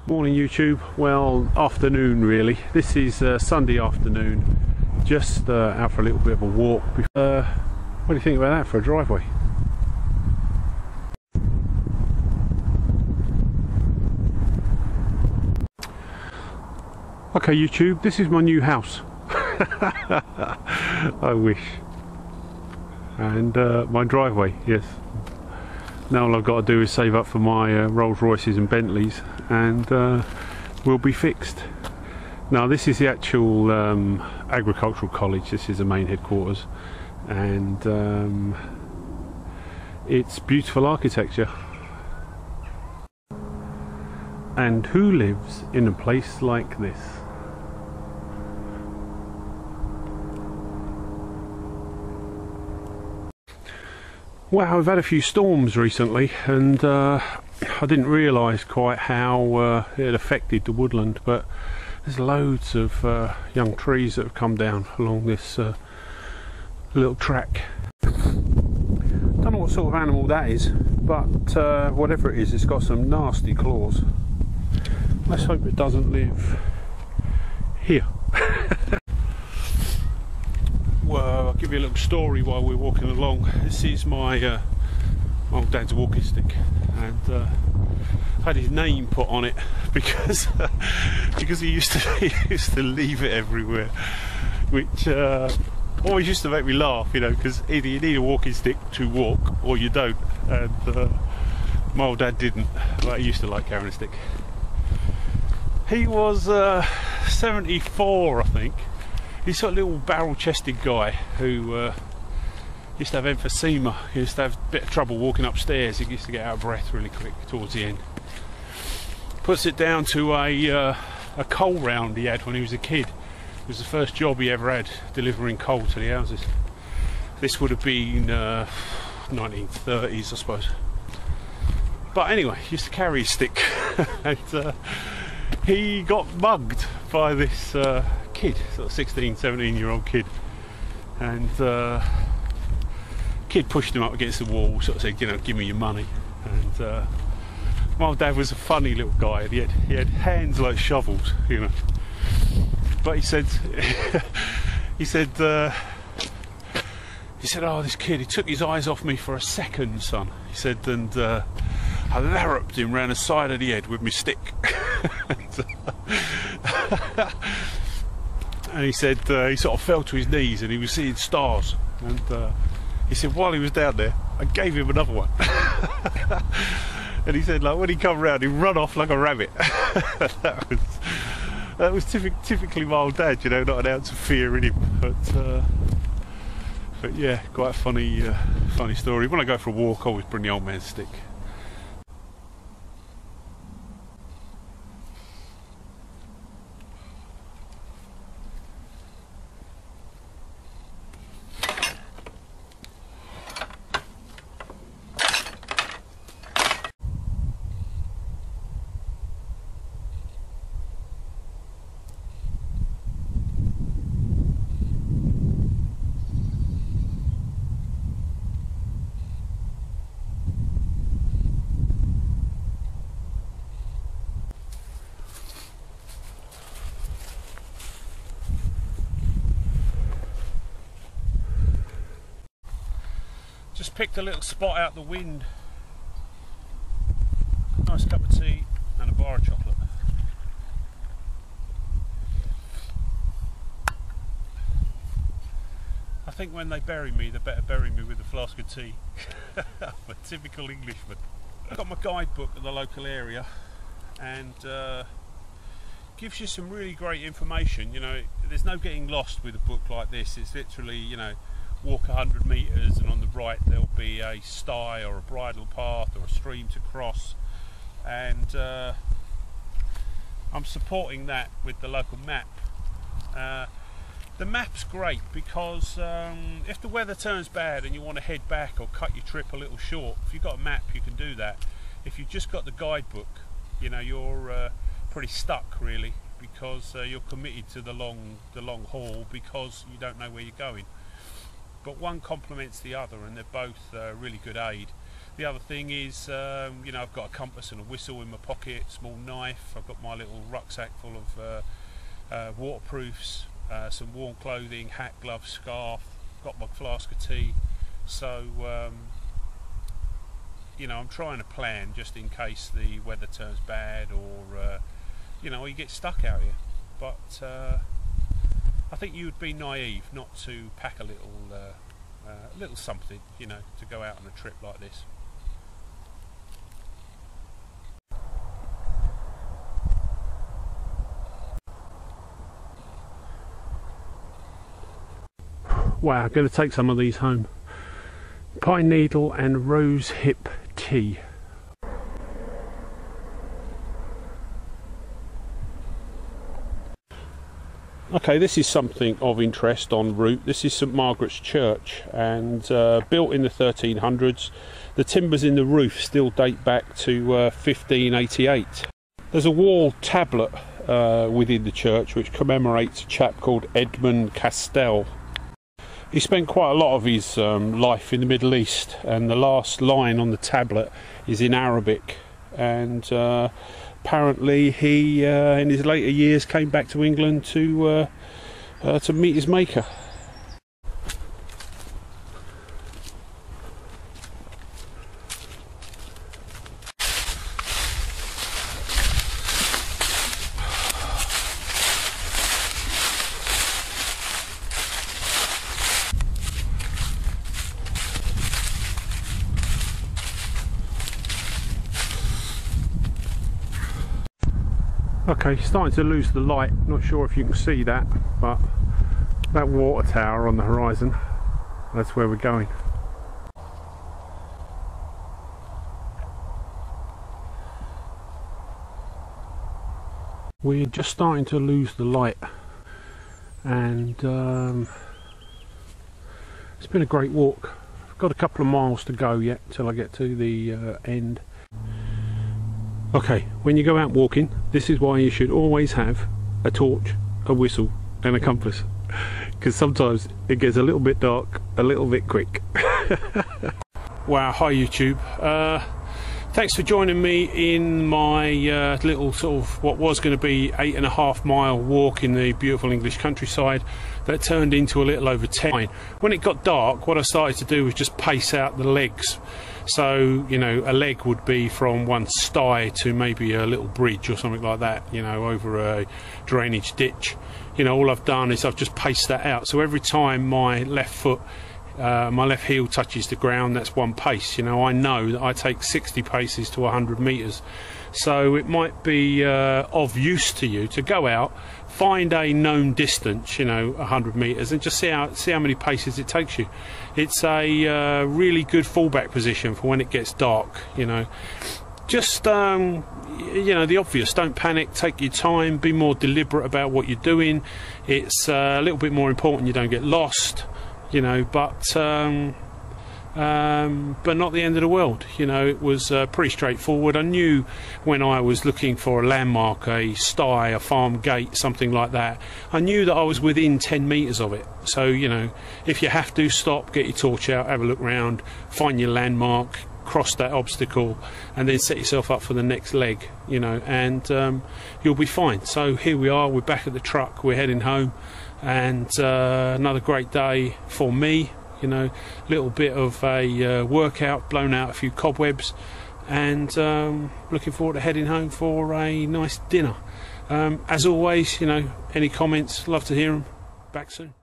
Morning YouTube, well afternoon really. This is Sunday afternoon, just out for a little bit of a walk. What do you think about that for a driveway? Okay YouTube, this is my new house. I wish. And my driveway, yes. Now all I've got to do is save up for my Rolls Royces and Bentleys and we'll be fixed. Now this is the actual agricultural college, this is the main headquarters, and it's beautiful architecture. And who lives in a place like this? Well, we've had a few storms recently, and I didn't realise quite how it affected the woodland, but there's loads of young trees that have come down along this little track. Don't know what sort of animal that is, but whatever it is, it's got some nasty claws. Let's hope it doesn't live here. Well, I'll give you a little story while we're walking along. This is my old dad's walking stick, and I had his name put on it because he used to leave it everywhere, which always used to make me laugh, you know, because either you need a walking stick to walk or you don't, and my old dad didn't, but he used to like carrying a stick. He was 74, I think. He's sort of little barrel-chested guy who used to have emphysema. He used to have a bit of trouble walking upstairs. He used to get out of breath really quick towards the end. Puts it down to a coal round he had when he was a kid. It was the first job he ever had, delivering coal to the houses. This would have been 1930s, I suppose. But anyway, he used to carry his stick, and he got mugged by this kid, sort of 16, 17-year-old kid, and kid pushed him up against the wall, sort of said, you know, give me your money. And my old dad was a funny little guy. He had hands like shovels, you know. But he said, he said, oh, this kid, he took his eyes off me for a second, son. He said, and I larruped him round the side of the head with my stick. And he said he sort of fell to his knees and he was seeing stars, and he said while he was down there I gave him another one. And he said, like, when he come round he run off like a rabbit. that was typically my old dad, you know, not an ounce of fear in him, but yeah, quite a funny story. When I go for a walk I always bring the old man's stick. Just picked a little spot out the wind. Nice cup of tea and a bar of chocolate. I think when they bury me, they better bury me with a flask of tea. I'm a typical Englishman. I've got my guidebook of the local area, and gives you some really great information. You know, there's no getting lost with a book like this. It's literally, you know, walk 100 metres and on the right there'll be a sty or a bridle path or a stream to cross, and I'm supporting that with the local map. The map's great because if the weather turns bad and you want to head back or cut your trip a little short, if you've got a map you can do that. If you've just got the guidebook, you know, you're pretty stuck really, because you're committed to the long haul because you don't know where you're going. But one complements the other, and they're both really good aid. The other thing is, you know, I've got a compass and a whistle in my pocket, small knife. I've got my little rucksack full of waterproofs, some warm clothing, hat, gloves, scarf. Got my flask of tea. So, you know, I'm trying to plan just in case the weather turns bad, or you know, you get stuck out here. But I think you would be naive not to pack a little something, you know, to go out on a trip like this. Wow, I'm going to take some of these home. Pine needle and rose hip tea. Okay, this is something of interest en route. This is St Margaret's Church, and built in the 1300s. The timbers in the roof still date back to 1588. There's a wall tablet within the church which commemorates a chap called Edmund Castell. He spent quite a lot of his life in the Middle East, and the last line on the tablet is in Arabic, and apparently he in his later years came back to England to meet his maker. Okay, starting to lose the light. Not sure if you can see that, but that water tower on the horizon, that's where we're going. We're just starting to lose the light, and it's been a great walk. I've got a couple of miles to go yet till I get to the end. Okay, when you go out walking, this is why you should always have a torch, a whistle and a compass, because sometimes it gets a little bit dark, a little bit quick. Wow, hi YouTube. Thanks for joining me in my little sort of what was going to be 8.5 mile walk in the beautiful English countryside that turned into a little over 10. When it got dark, what I started to do was just pace out the legs. So, you know, a leg would be from one sty to maybe a little bridge or something like that, you know, over a drainage ditch. You know, all I've done is I've just paced that out. So every time my left foot, my left heel touches the ground, that's one pace. You know, I know that I take 60 paces to 100 metres. So it might be of use to you to go out, find a known distance, you know, 100 metres, and just see how many paces it takes you. It's a really good fallback position for when it gets dark, you know. Just, you know, the obvious, don't panic, take your time, be more deliberate about what you're doing. It's a little bit more important you don't get lost, you know, but not the end of the world. You know, it was pretty straightforward. I knew when I was looking for a landmark, a sty, a farm gate, something like that, I knew that I was within 10 metres of it. So, you know, if you have to, stop, get your torch out, have a look round, find your landmark, cross that obstacle, and then set yourself up for the next leg, you know, and you'll be fine. So here we are, we're back at the truck, we're heading home, and another great day for me. You know, a little bit of a workout, blown out a few cobwebs, and looking forward to heading home for a nice dinner. As always, you know, any comments, love to hear them. Back soon.